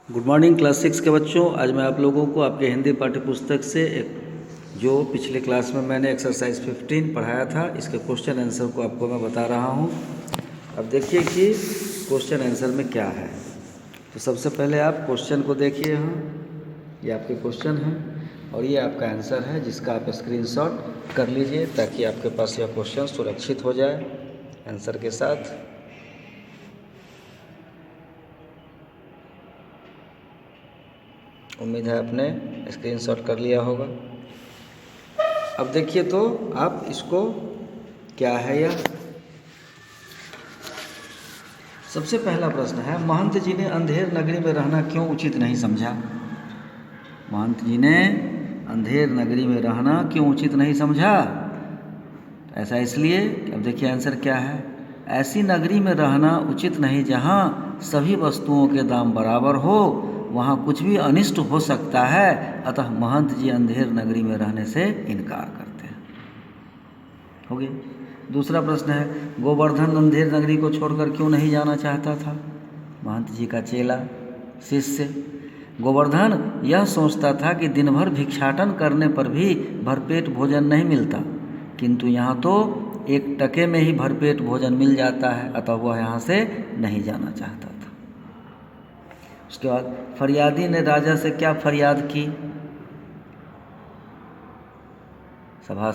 Good morning class 6 के बच्चों। आज मैं आप लोगों को आपके हिंदी पाठ्य पुस्तक से जो पिछले क्लास में मैंने एक्सरसाइज 15 पढ़ाया था, इसके क्वेश्चन आंसर को आपको मैं बता रहा हूँ। अब देखिए कि क्वेश्चन आंसर में क्या है। तो सबसे पहले आप क्वेश्चन को देखिए। यहाँ ये आपके क्वेश्चन हैं और ये आपका आंसर है, जिसका आप स्क्रीनशॉट कर लीजिए ताकि आपके पास यह क्वेश्चन सुरक्षित हो जाए आंसर के साथ। उम्मीद है आपने स्क्रीनशॉट कर लिया होगा। अब देखिए तो आप इसको क्या है यह। सबसे पहला प्रश्न है, महंत जी ने अंधेर नगरी में रहना क्यों उचित नहीं समझा। महंत जी ने अंधेर नगरी में रहना क्यों उचित नहीं समझा। ऐसा इसलिए, अब देखिए आंसर क्या है। ऐसी नगरी में रहना उचित नहीं जहाँ सभी वस्तुओं के दाम बराबर हो, वहाँ कुछ भी अनिष्ट हो सकता है, अतः महंत जी अंधेर नगरी में रहने से इनकार करते हैं। हो गया। दूसरा प्रश्न है, गोवर्धन अंधेर नगरी को छोड़कर क्यों नहीं जाना चाहता था। महंत जी का चेला शिष्य गोवर्धन यह सोचता था कि दिन भर भिक्षाटन करने पर भी भरपेट भोजन नहीं मिलता, किंतु यहाँ तो 1 टके में ही भरपेट भोजन मिल जाता है, अतः वह यहाँ से नहीं जाना चाहता था। उसके बाद फरियादी ने राजा से क्या फरियाद की। सभा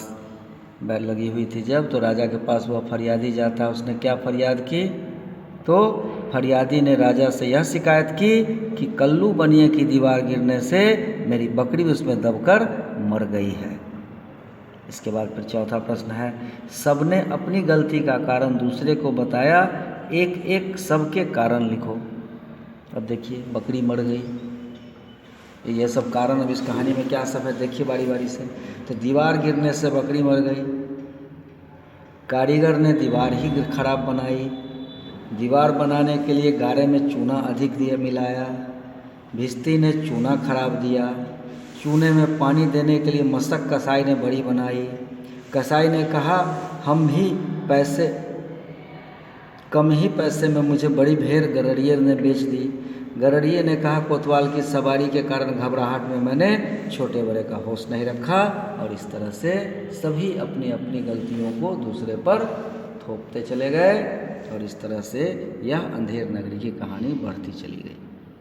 बैल लगी हुई थी जब, तो राजा के पास वह फरियादी जाता है। उसने क्या फरियाद की, तो फरियादी ने राजा से यह शिकायत की कि कल्लू बनिए की दीवार गिरने से मेरी बकरी उसमें दबकर मर गई है। इसके बाद फिर चौथा प्रश्न है, सबने अपनी गलती का कारण दूसरे को बताया, एक एक सबके कारण लिखो। अब देखिए बकरी मर गई, ये सब कारण अब इस कहानी में क्या सब है देखिए बारी बारी से। तो दीवार गिरने से बकरी मर गई, कारीगर ने दीवार ही खराब बनाई, दीवार बनाने के लिए गारे में चूना अधिक दिया मिलाया, भिस्ती ने चूना खराब दिया, चूने में पानी देने के लिए मशक कसाई ने बड़ी बनाई, कसाई ने कहा हम भी पैसे कम ही पैसे में मुझे बड़ी भेड़ गरड़िये ने बेच दी, गरड़िये ने कहा कोतवाल की सवारी के कारण घबराहट में मैंने छोटे बड़े का होश नहीं रखा। और इस तरह से सभी अपनी अपनी गलतियों को दूसरे पर थोपते चले गए और इस तरह से यह अंधेर नगरी की कहानी बढ़ती चली गई।